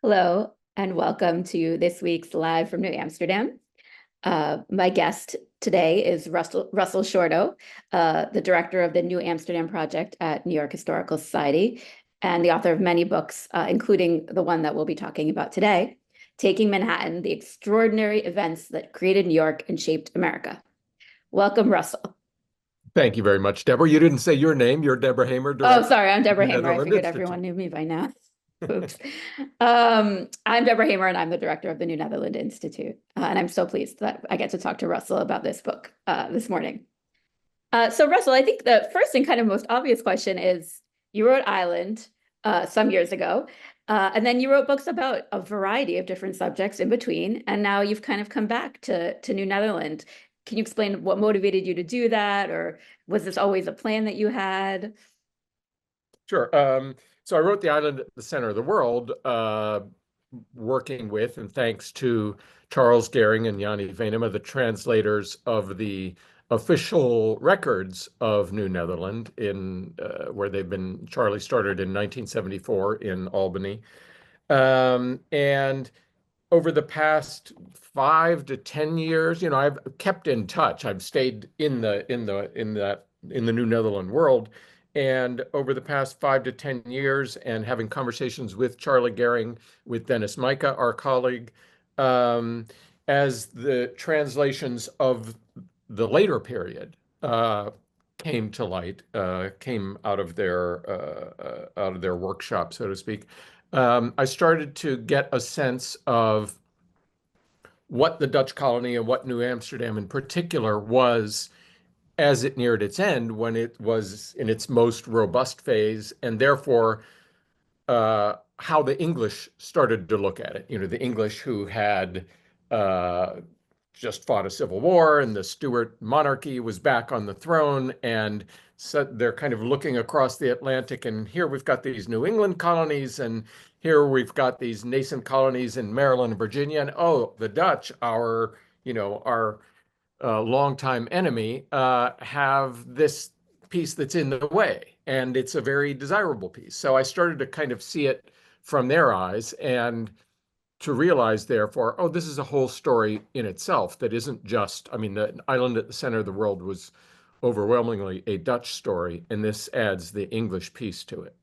Hello, and welcome to this week's Live from New Amsterdam. My guest today is Russell Shorto, the director of the New Amsterdam Project at New York Historical Society, and the author of many books, including the one that we'll be talking about today, Taking Manhattan, the Extraordinary Events That Created New York and Shaped America. Welcome, Russell. Thank you very much, Deborah. You didn't say your name. You're Deborah Hamer, Oh, Director sorry, I'm of Deborah the Hamer. I Netherlands figured Institute. everyone knew me by now. Oops. I'm Deborah Hamer, and I'm the director of the New Netherland Institute. And I'm so pleased that I get to talk to Russell about this book this morning. So, Russell, I think the first and kind of most obvious question is you wrote Island some years ago, and then you wrote books about a variety of different subjects in between, and now you've kind of come back to New Netherland. Can you explain what motivated you to do that, or was this always a plan that you had? Sure. So I wrote The Island at the Center of the World, working with and thanks to Charles Gehring and Yanni Venema, the translators of the official records of New Netherland in where Charlie started in 1974 in Albany. And over the past 5 to 10 years, I've kept in touch. I've stayed in the New Netherland world, and over the past 5 to 10 years, and having conversations with Charlie Gehring, with Dennis Micah, our colleague, um, as the translations of the later period came to light, came out of their workshop, so to speak. I started to get a sense of what the Dutch colony and what New Amsterdam in particular was as it neared its end, when it was in its most robust phase, and therefore how the English started to look at it. The English who had uh, just fought a civil war, and the Stuart monarchy was back on the throne, and so they're kind of looking across the Atlantic, and here we've got these New England colonies, and here we've got these nascent colonies in Maryland and Virginia, and oh, the Dutch, our longtime enemy, have this piece that's in the way, and it's a very desirable piece. So I started to kind of see it from their eyes and to realize, therefore, oh, this is a whole story in itself that isn't just, I mean, the island at the center of the world was overwhelmingly a Dutch story, and this adds the English piece to it.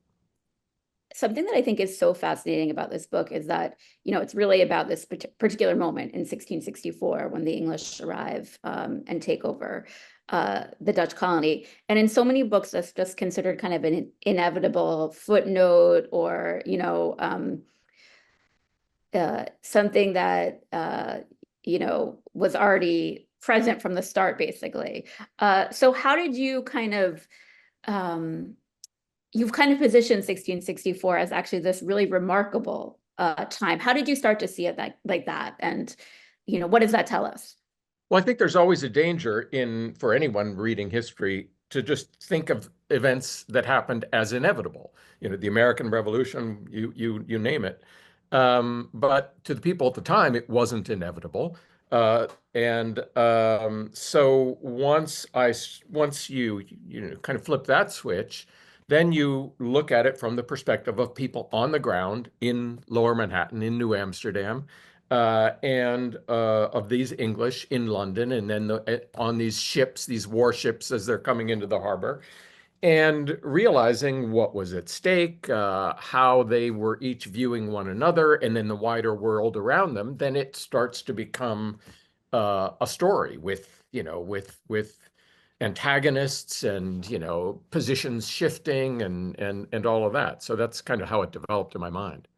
Something that I think is so fascinating about this book is that, it's really about this particular moment in 1664 when the English arrive and take over the Dutch colony. And in so many books, that's just considered kind of an inevitable footnote or, something that, was already present from the start, basically. So how did you um, you've kind of positioned 1664 as actually this really remarkable time. How did you start to see it like that? And, what does that tell us? Well, I think there's always a danger in for anyone reading history to just think of events that happened as inevitable. The American Revolution, you name it. But to the people at the time, it wasn't inevitable. And so once you kind of flip that switch, then you look at it from the perspective of people on the ground in Lower Manhattan, in New Amsterdam, and of these English in London, and then on these ships, these warships as they're coming into the harbor, and realizing what was at stake, how they were each viewing one another, and then the wider world around them. Then it starts to become a story with antagonists and positions shifting and all of that. So that's kind of how it developed in my mind.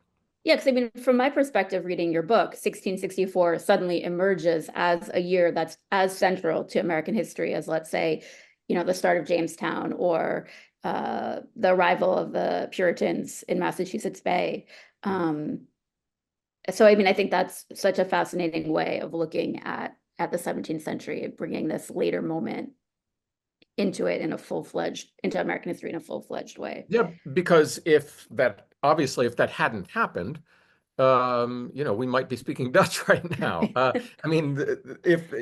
Yeah, because I mean, from my perspective, reading your book, 1664 suddenly emerges as a year that's as central to American history as, let's say, the start of Jamestown or the arrival of the Puritans in Massachusetts Bay. Um, so, I mean, I think that's such a fascinating way of looking at the 17th century, bringing this later moment into it in a full-fledged, into American history in a full-fledged way. Yeah, because if that hadn't happened, we might be speaking Dutch right now. I mean, if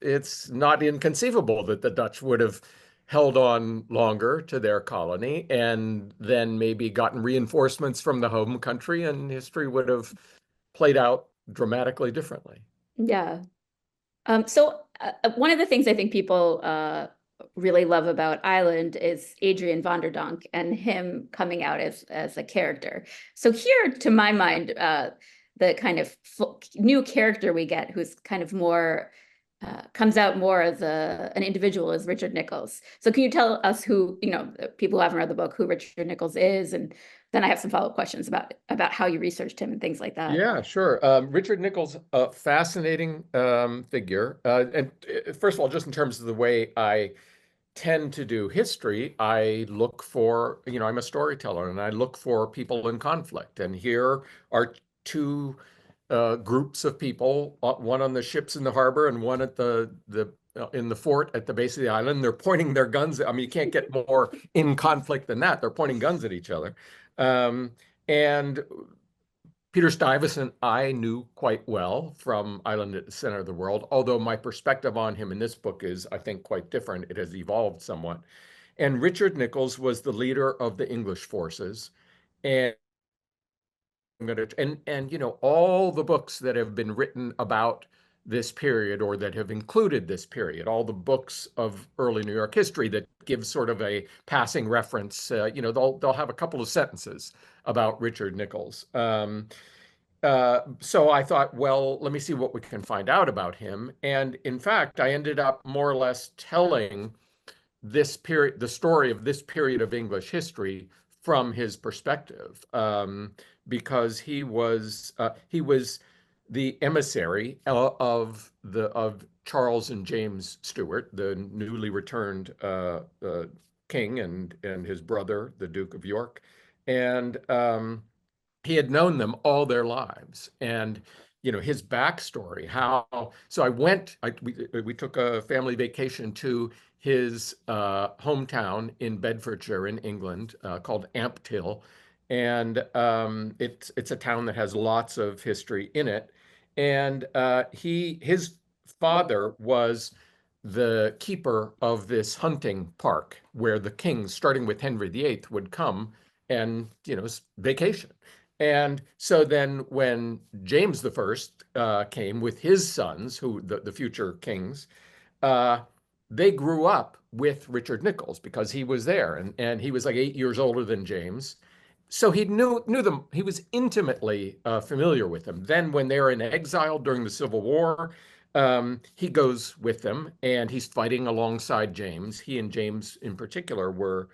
it's not inconceivable that the Dutch would have held on longer to their colony and then maybe gotten reinforcements from the home country, and history would have played out dramatically differently. Yeah. One of the things I think people really love about Island is Adrian van der Donk and him coming out as a character. So here, to my mind, the kind of new character we get, who's kind of more comes out more as an individual, is Richard Nichols. So can you tell us who, people who haven't read the book, who Richard Nichols is, and then I have some follow-up questions about how you researched him and things like that. Yeah, sure. Richard Nichols, a fascinating figure. And first of all, just in terms of the way I tend to do history, I look for, I'm a storyteller and I look for people in conflict. And here are two groups of people, one on the ships in the harbor and one at the in the fort at the base of the island. They're pointing their guns. I mean, you can't get more in conflict than that. They're pointing guns at each other. And Peter Stuyvesant I knew quite well from Island at the Center of the World, although my perspective on him in this book is, I think, quite different. It has evolved somewhat. And Richard Nichols was the leader of the English forces. And all the books that have been written about this period or that have included this period, all the books of early New York history that give sort of a passing reference, they'll have a couple of sentences about Richard Nichols. So I thought, well, let me see what we can find out about him. And in fact, I ended up more or less telling this period, the story of this period of English history from his perspective, because he was the emissary of Charles and James Stuart, the newly returned king, and his brother, the Duke of York, and he had known them all their lives. And his backstory, we took a family vacation to his hometown in Bedfordshire in England, called Ampthill. And it's a town that has lots of history in it. And his father was the keeper of this hunting park where the kings, starting with Henry VIII, would come and vacation. And so then when James the First came with his sons, who the future kings, uh, they grew up with Richard Nichols because he was there, and he was like 8 years older than James. So he knew them. He was intimately familiar with them. Then when they're in exile during the Civil War, he goes with them and he's fighting alongside James. He and James in particular were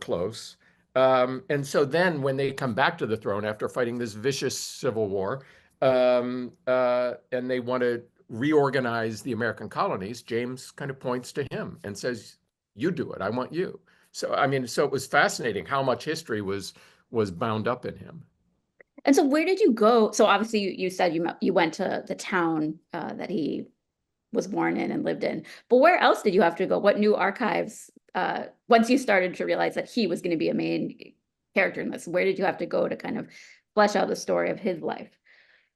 close. And so then when they come back to the throne after fighting this vicious civil war, and they want to reorganize the American colonies, James kind of points to him and says, "You do it. I want you." So I mean, so it was fascinating how much history was bound up in him. And so where did you go? So obviously you said you went to the town that he was born in and lived in, but where else did you have to go? What new archives, once you started to realize that he was going to be a main character in this, where did you have to go to kind of flesh out the story of his life?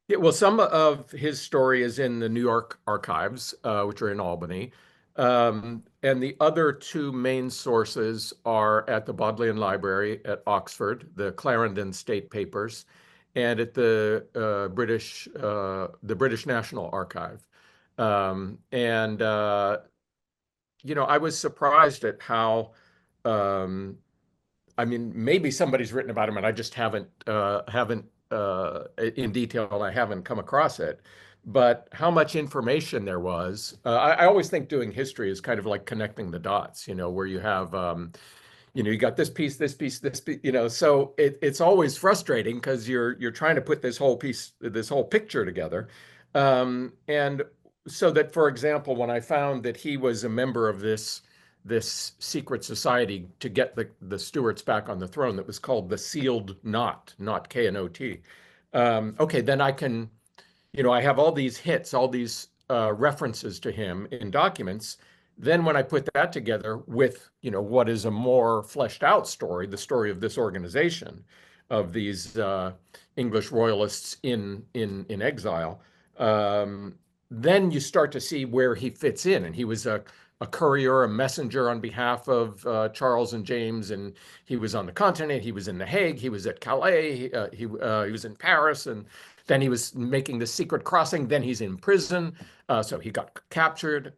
Yeah, well, some of his story is in the New York archives, which are in Albany. And the other two main sources are at the Bodleian Library at Oxford, the Clarendon State Papers, and at the British National Archive. And I was surprised at how um, I mean, maybe somebody's written about him and I just haven't in detail and I haven't come across it. But how much information there was. I always think doing history is kind of like connecting the dots, where you have you got this piece, this piece, this piece, so it's always frustrating because you're trying to put this whole picture together. And so that, for example, when I found that he was a member of this secret society to get the Stuarts back on the throne that was called the Sealed Knot, not Knot. Okay, then I have all these hits, all these references to him in documents. Then when I put that together with, what is a more fleshed out story, the story of this organization, of these English royalists in exile, then you start to see where he fits in. And he was a a courier, a messenger on behalf of Charles and James, and he was on the continent. He was in The Hague. He was at Calais. He was in Paris, and then he was making the secret crossing. Then he's in prison, so he got captured.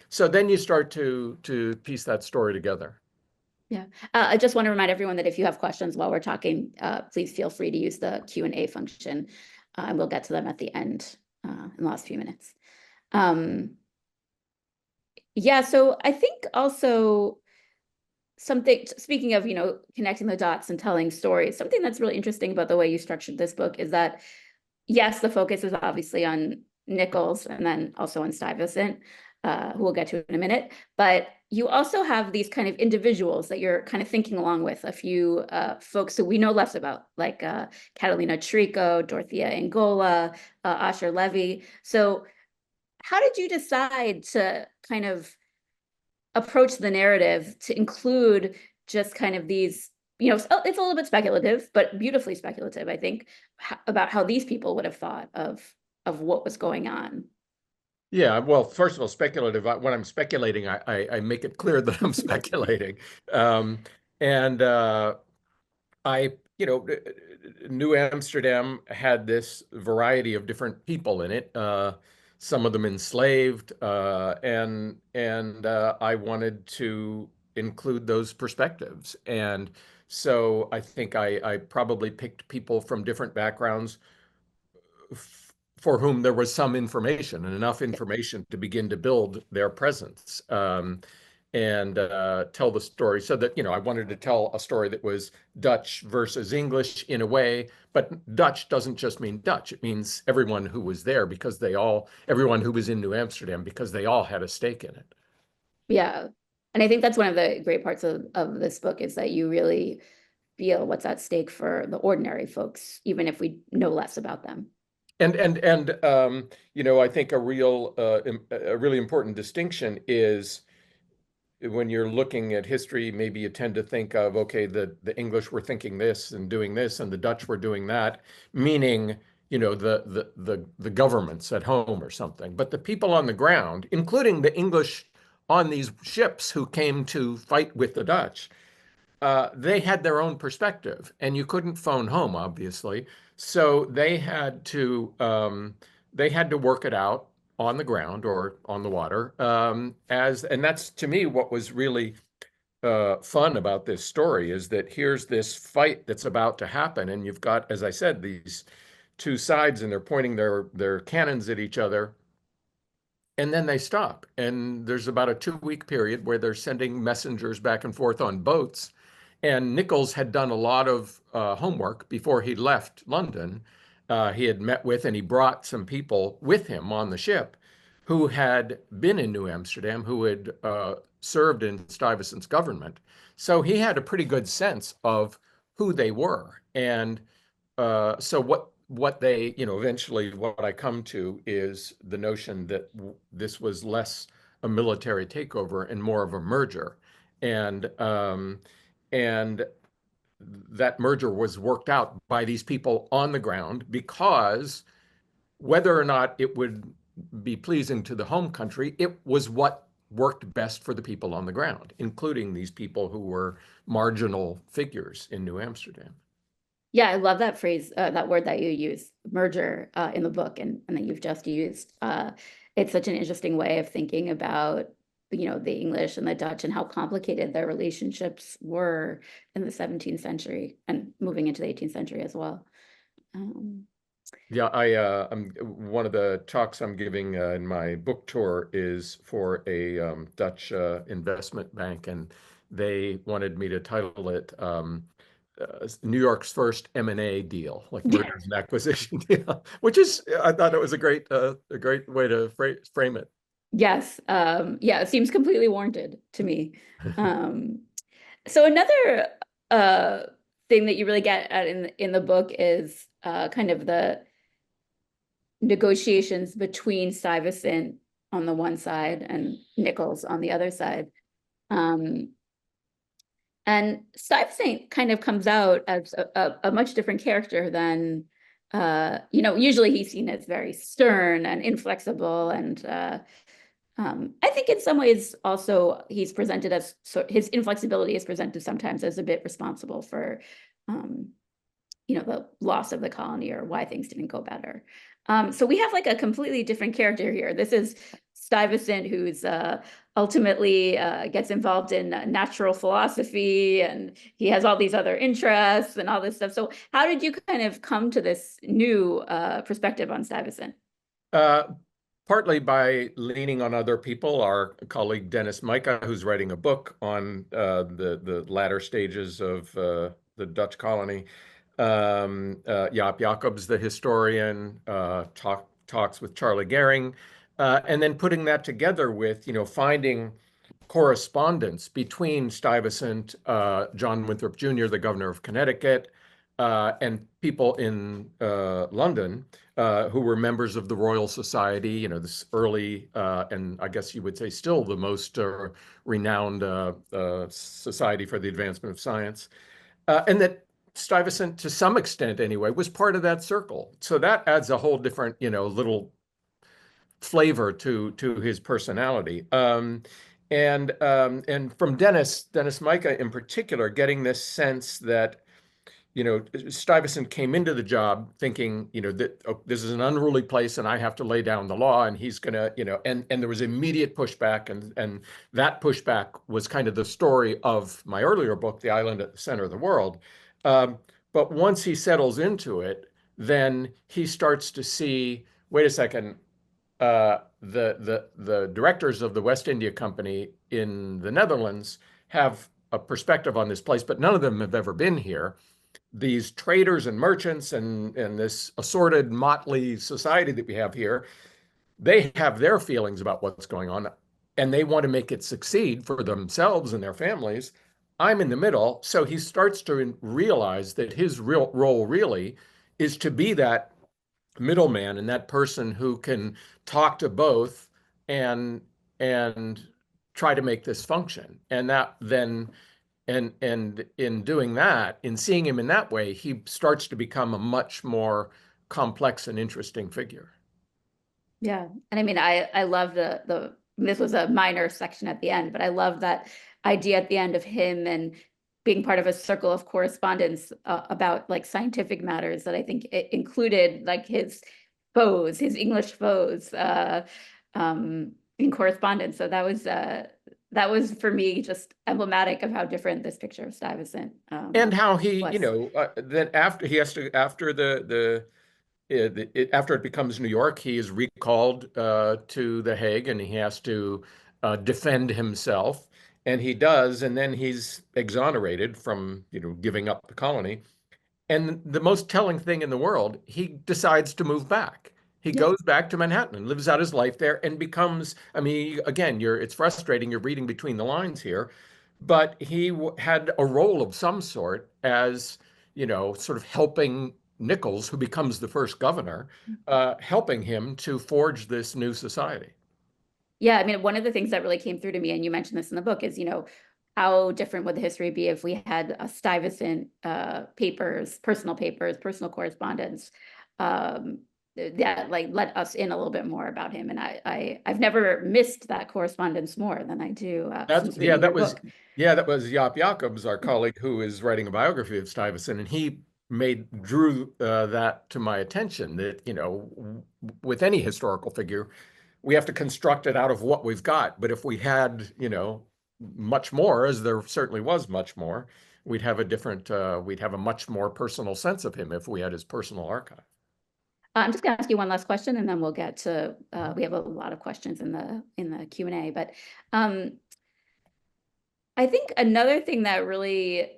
So then you start to piece that story together. Yeah, I just want to remind everyone that if you have questions while we're talking, please feel free to use the Q&A function, and we'll get to them at the end in the last few minutes. Yeah, so I think also something, speaking of, connecting the dots and telling stories, something that's really interesting about the way you structured this book is that, yes, the focus is obviously on Nichols and then also on Stuyvesant, who we'll get to in a minute, but you also have these kind of individuals that you're kind of thinking along with, a few folks who we know less about, like Catalina Trico, Dorothea Angola, Asher Levy. So how did you decide to kind of approach the narrative to include just kind of these, it's a little bit speculative, but beautifully speculative, I think, about how these people would have thought of what was going on? Yeah, well, first of all, speculative. When I'm speculating, I make it clear that I'm speculating. And I, New Amsterdam had this variety of different people in it, some of them enslaved, and I wanted to include those perspectives. And so I think I probably picked people from different backgrounds for whom there was some information and enough information to begin to build their presence. And tell the story so that, I wanted to tell a story that was Dutch versus English in a way, but Dutch doesn't just mean Dutch. It means everyone who was there because everyone who was in New Amsterdam because they all had a stake in it. Yeah. And I think that's one of the great parts of this book is that you really feel what's at stake for the ordinary folks, even if we know less about them. I think a really important distinction is when you're looking at history, maybe you tend to think of, okay, the English were thinking this and doing this, and the Dutch were doing that, meaning, the governments at home or something. But the people on the ground, including the English on these ships who came to fight with the Dutch, they had their own perspective, and you couldn't phone home, obviously. So they had to work it out on the ground or on the water. And that's to me what was really fun about this story is that here's this fight that's about to happen, and you've got, as I said, these two sides, and they're pointing their cannons at each other. And then they stop. And there's about a 2-week period where they're sending messengers back and forth on boats. And Nichols had done a lot of homework before he left London. He had met with and he brought some people with him on the ship who had been in New Amsterdam, who had served in Stuyvesant's government. So he had a pretty good sense of who they were. And so what they, eventually what I come to is the notion that this was less a military takeover and more of a merger. And that merger was worked out by these people on the ground because whether or not it would be pleasing to the home country, it was what worked best for the people on the ground, including these people who were marginal figures in New Amsterdam. Yeah, I love that phrase, that word that you use, merger, in the book and that you've just used. It's such an interesting way of thinking about, the English and the Dutch and how complicated their relationships were in the 17th century and moving into the 18th century as well. Yeah, I'm one of the talks I'm giving in my book tour is for a Dutch investment bank, and they wanted me to title it New York's first M&A deal, like mergers and acquisition deal, which is I thought it was a great way to frame it. Yes. Yeah, it seems completely warranted to me. So another thing that you really get at in the book is kind of the negotiations between Stuyvesant on the one side and Nichols on the other side. And Stuyvesant kind of comes out as a much different character than, usually he's seen as very stern and inflexible and I think in some ways also he's presented as, so his inflexibility is presented sometimes as a bit responsible for, the loss of the colony or why things didn't go better. So we have like a completely different character here. This is Stuyvesant, who's ultimately gets involved in natural philosophy, and he has all these other interests and all this stuff. So how did you kind of come to this new perspective on Stuyvesant? Uh, Partly by leaning on other people, our colleague Dennis Micah, who's writing a book on the latter stages of the Dutch colony. Jaap Jacobs, the historian, talks with Charlie Gehring, and then putting that together with, finding correspondence between Stuyvesant, John Winthrop Jr., the governor of Connecticut, and people in London who were members of the Royal Society, this early, and I guess you would say still the most renowned society for the advancement of science. And that Stuyvesant, to some extent anyway, was part of that circle. So that adds a whole different, little flavor to his personality. And from Dennis Micah in particular, getting this sense that Stuyvesant came into the job thinking, that this is an unruly place and I have to lay down the law, and he's gonna, and there was immediate pushback, and that pushback was kind of the story of my earlier book, The Island at the Center of the World. But once he settles into it, then he starts to see, wait a second, the directors of the West India Company in the Netherlands have a perspective on this place, but none of them have ever been here. These traders and merchants and this assorted motley society that we have here, they have their feelings about what's going on, and they want to make it succeed for themselves and their families. I'm in the middle, so he starts to realize that his real role really is to be that middleman and that person who can talk to both and and try to make this function. And that then and in doing that, in seeing him in that way, he starts to become a much more complex and interesting figure. Yeah. And I mean, I love this was a minor section at the end, but I love that idea at the end of him and being part of a circle of correspondence about like scientific matters that I think it included like his foes, his English foes, in correspondence. So that was for me just emblematic of how different this picture of Stuyvesant And how he, was. then after he has to, after after it becomes New York, he is recalled to The Hague, and he has to defend himself, and he does, and then he's exonerated from, giving up the colony. And the most telling thing in the world, he decides to move back. He Yeah. goes back to Manhattan and lives out his life there and becomes, I mean, again, it's frustrating. You're reading between the lines here, but he had a role of some sort as, sort of helping Nichols, who becomes the first governor, helping him to forge this new society. Yeah, I mean, one of the things that really came through to me, and you mentioned this in the book, is, how different would the history be if we had a Stuyvesant personal correspondence, that like let us in a little bit more about him. And I've never missed that correspondence more than I do That's since reading your book. that was Jaap Jacobs, our colleague, who is writing a biography of Stuyvesant, and he drew that to my attention that with any historical figure, we have to construct it out of what we've got. But if we had much more, as there certainly was much more, we'd have we'd have a much more personal sense of him if we had his personal archive. I'm just going to ask you one last question, and then we'll get to we have a lot of questions in the Q&A. But I think another thing that really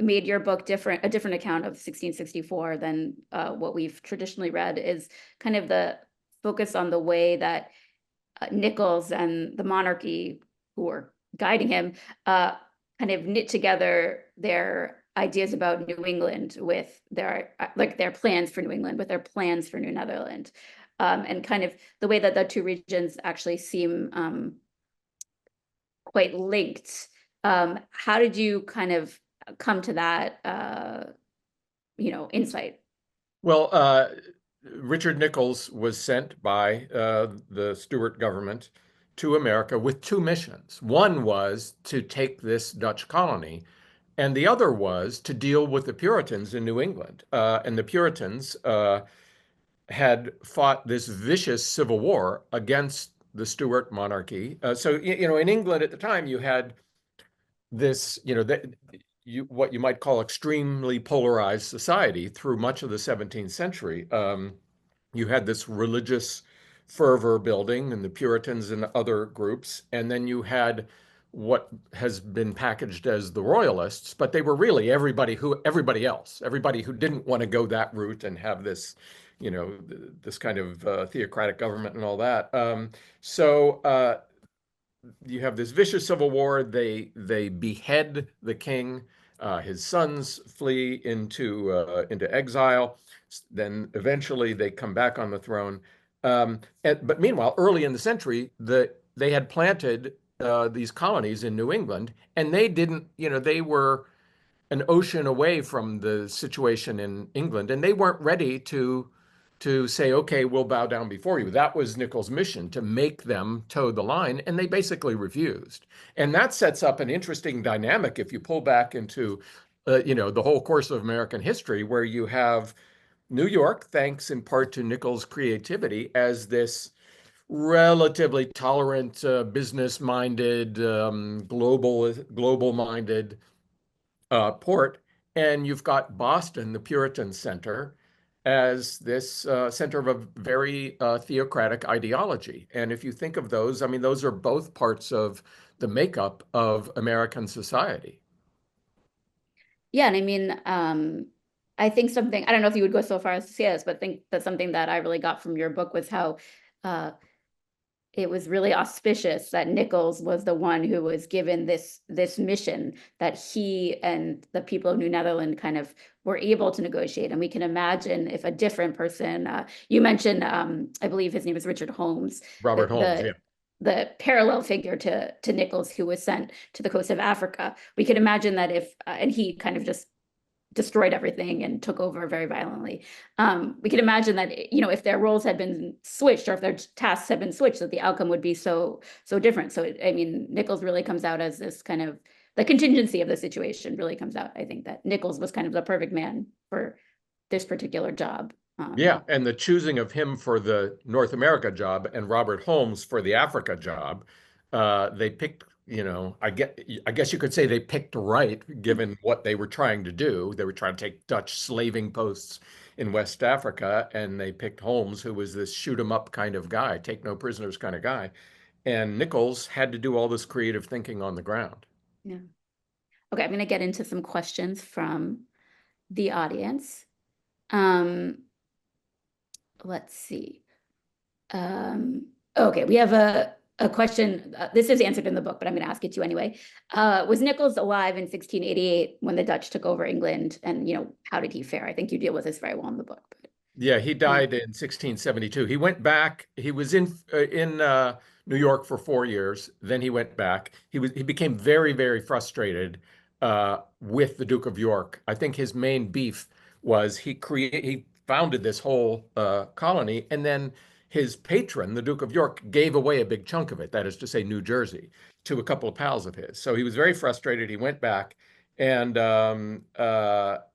made your book a different account of 1664 than what we've traditionally read is kind of the focus on the way that Nichols and the monarchy, who were guiding him, kind of knit together their ideas about New England with their plans for New England with their plans for New Netherland, and kind of the way that the two regions actually seem quite linked. How did you kind of come to that, insight? Well, Richard Nicolls was sent by the Stuart government to America with two missions. One was to take this Dutch colony, and the other was to deal with the Puritans in New England. And the Puritans had fought this vicious civil war against the Stuart monarchy. In England at the time, you had this, what you might call extremely polarized society through much of the 17th century. You had this religious fervor building and the Puritans and other groups, and then you had what has been packaged as the Royalists, but they were really everybody else, everybody who didn't want to go that route and have this, this kind of theocratic government and all that. You have this vicious civil war. They behead the king. His sons flee into exile. Then eventually they come back on the throne. But meanwhile, early in the century, they had planted these colonies in New England, and they didn't. They were an ocean away from the situation in England, and they weren't ready to say, okay, we'll bow down before you. That was Nicolls' mission, to make them toe the line, and they basically refused. And that sets up an interesting dynamic if you pull back into, the whole course of American history, where you have New York, thanks in part to Nicolls' creativity, as this relatively tolerant, business-minded, global-minded port, and you've got Boston, the Puritan center, as this center of a very theocratic ideology. And if you think of those, I mean, those are both parts of the makeup of American society. Yeah, and I mean, I think something, I don't know if you would go so far as to say this, but think that something that I really got from your book was how uh, it was really auspicious that Nicolls was the one who was given this mission, that he and the people of New Netherland kind of were able to negotiate. And we can imagine if a different person, you mentioned, I believe his name is Richard Holmes, Robert Holmes, yeah. the parallel figure to Nicolls, who was sent to the coast of Africa. We could imagine that if, and he kind of just destroyed everything and took over very violently. We can imagine that, if their roles had been switched, or if their tasks had been switched, that the outcome would be so different. So, I mean, Nicolls really comes out as this kind of, the contingency of the situation really comes out. I think that Nicolls was kind of the perfect man for this particular job. Yeah, and the choosing of him for the North America job and Robert Holmes for the Africa job, they picked, I guess you could say they picked right, given what they were trying to do. They were trying to take Dutch slaving posts in West Africa, and they picked Holmes, who was this shoot 'em up kind of guy, take no prisoners kind of guy. And Nicolls had to do all this creative thinking on the ground. Yeah. Okay, I'm going to get into some questions from the audience. Let's see. Okay, we have a question. This is answered in the book, but I'm going to ask it to you anyway. Was Nicolls alive in 1688 when the Dutch took over England? And, how did he fare? I think you deal with this very well in the book. But, Yeah, he died in 1672. He went back. He was in New York for 4 years. Then he went back. He became very, very frustrated with the Duke of York. I think his main beef was he founded this whole colony, and then his patron, the Duke of York, gave away a big chunk of it. That is to say, New Jersey, to a couple of pals of his. So he was very frustrated. He went back. And then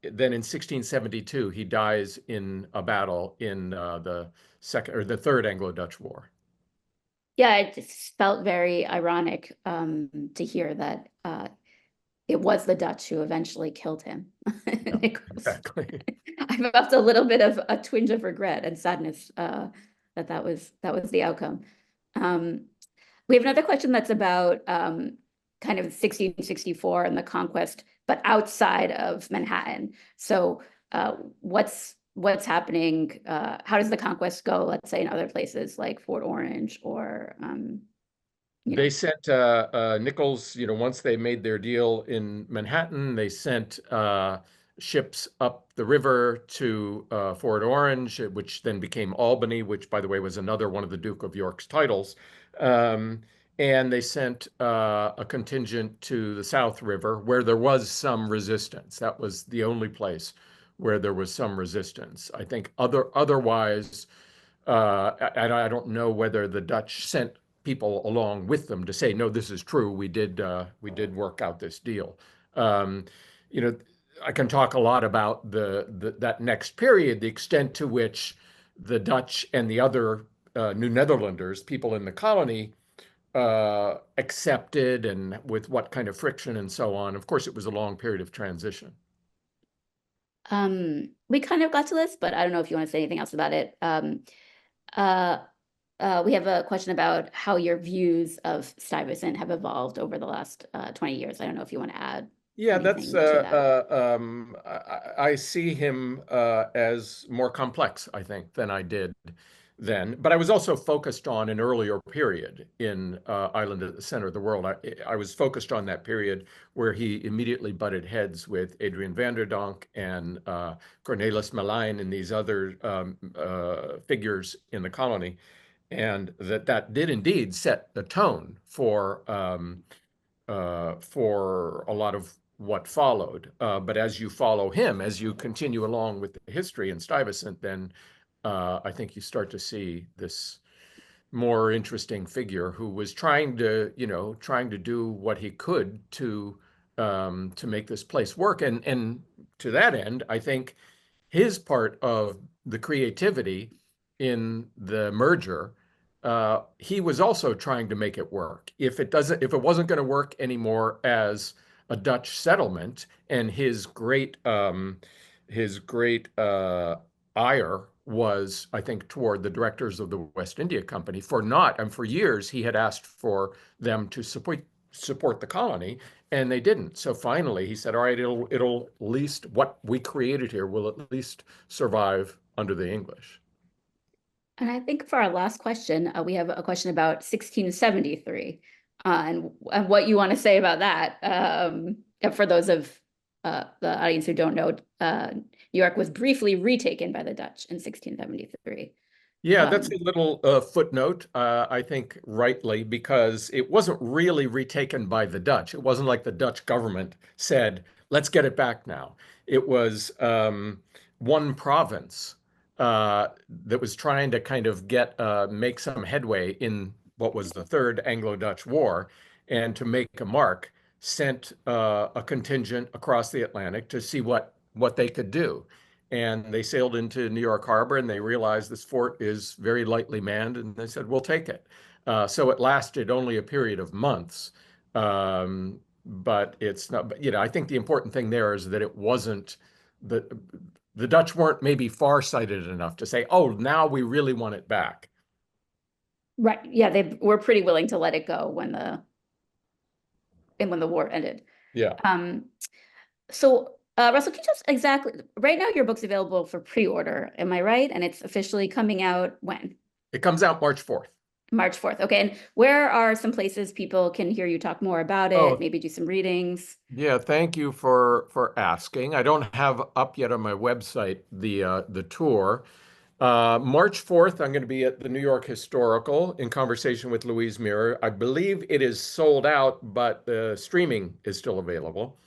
in 1672, he dies in a battle in the Third Anglo-Dutch War. yeah, it just felt very ironic to hear that it was the Dutch who eventually killed him. Yeah, exactly. I felt a little bit of a twinge of regret and sadness that was the outcome. We have another question that's about kind of 1664 and the conquest, but outside of Manhattan. So what's happening? How does the conquest go, let's say, in other places like Fort Orange or They sent Nicolls, once they made their deal in Manhattan, they sent ships up the river to Fort Orange, which then became Albany, which, by the way, was another one of the Duke of York's titles. Um, and they sent a contingent to the South River, where there was some resistance. That was the only place where there was some resistance. I think otherwise, I don't know whether the Dutch sent people along with them to say, no, this is true. We did work out this deal. Um, you know, I can talk a lot about that next period, the extent to which the Dutch and the other New Netherlanders, people in the colony, accepted, and with what kind of friction and so on. Of course, it was a long period of transition. We kind of got to this, but I don't know if you want to say anything else about it. Uh, we have a question about how your views of Stuyvesant have evolved over the last 20 years. I don't know if you want to add Yeah, that's anything to that. I see him as more complex, I think, than I did then. But I was also focused on an earlier period in Island at the Center of the World. I was focused on that period where he immediately butted heads with Adrian van der Donck and Cornelis Melijn and these other figures in the colony, and that did indeed set the tone for a lot of what followed. But as you follow him, as you continue along with the history in Stuyvesant, then I think you start to see this more interesting figure who was trying to do what he could to make this place work. And to that end, I think his part of the creativity in the merger, he was also trying to make it work. If it wasn't going to work anymore as a Dutch settlement, and his great ire was, I think, toward the directors of the West India Company for not, and for years he had asked for them to support the colony, and they didn't. So finally, he said, "All right, it'll at least what we created here will at least survive under the English." And I think for our last question, we have a question about 1673 and what you want to say about that. For those of the audience who don't know, New York was briefly retaken by the Dutch in 1673. Yeah, that's Um, a little footnote, I think rightly, because it wasn't really retaken by the Dutch. It wasn't like the Dutch government said, let's get it back now. It was one province that was trying to kind of make some headway in what was the Third Anglo-Dutch War, and to make a mark, sent a contingent across the Atlantic to see what they could do. And they sailed into New York Harbor, and they realized this fort is very lightly manned, and they said, we'll take it. So it lasted only a period of months. But it's not, I think the important thing there is that it wasn't the the Dutch weren't maybe far-sighted enough to say, oh, now we really want it back. right. Yeah, they were pretty willing to let it go when the war ended. Yeah. Um, Russell, can you just exactly, right now your book's available for pre-order, am I right? And it's officially coming out when? It comes out March 4th. March 4th. Okay. And where are some places people can hear you talk more about it, Oh, maybe do some readings? yeah, thank you for asking. I don't have up yet on my website the tour. March 4th, I'm going to be at the New York Historical in conversation with Louise Mirrer. I believe it is sold out, but the streaming is still available.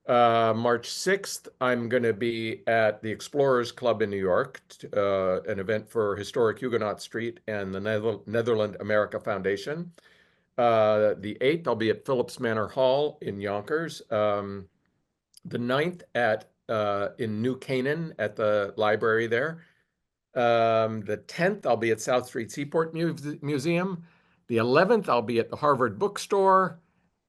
March 6th, I'm going to be at the Explorers Club in New York, an event for Historic Huguenot Street and the Netherland America Foundation. The 8th, I'll be at Phillips Manor Hall in Yonkers. The 9th in New Canaan at the library there. The 10th, I'll be at South Street Seaport Museum. The 11th, I'll be at the Harvard Bookstore.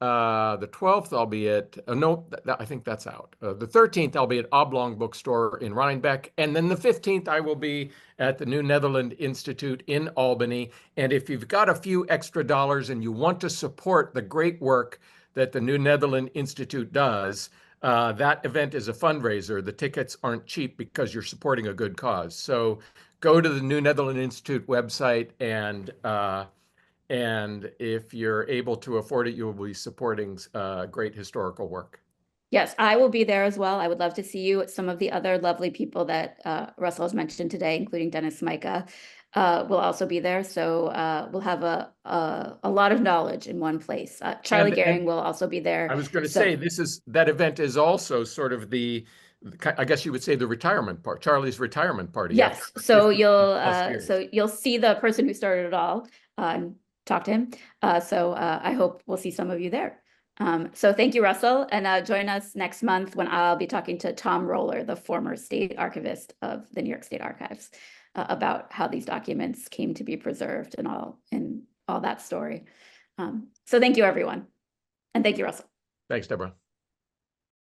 The 12th, I'll be at, no, I think that's out. The 13th, I'll be at Oblong Bookstore in Rhinebeck. And then the 15th, I will be at the New Netherland Institute in Albany. And if you've got a few extra dollars and you want to support the great work that the New Netherland Institute does, that event is a fundraiser. The tickets aren't cheap because you're supporting a good cause. So go to the New Netherland Institute website, and if you're able to afford it, you will be supporting great historical work. Yes, I will be there as well. I would love to see you. Some of the other lovely people that Russell has mentioned today, including Dennis Micah, will also be there. So we'll have a lot of knowledge in one place. Charlie And Gehring will also be there. I was going to say So that event is also sort of I guess you would say the retirement part, Charlie's retirement party. Yes, After so 50 plus years. you'll see the person who started it all, and talk to him. I hope we'll see some of you there. So thank you, Russell, and join us next month when I'll be talking to Tom Roller, the former state archivist of the New York State Archives, about how these documents came to be preserved and all that story. So thank you, everyone, and thank you, Russell. Thanks, Deborah.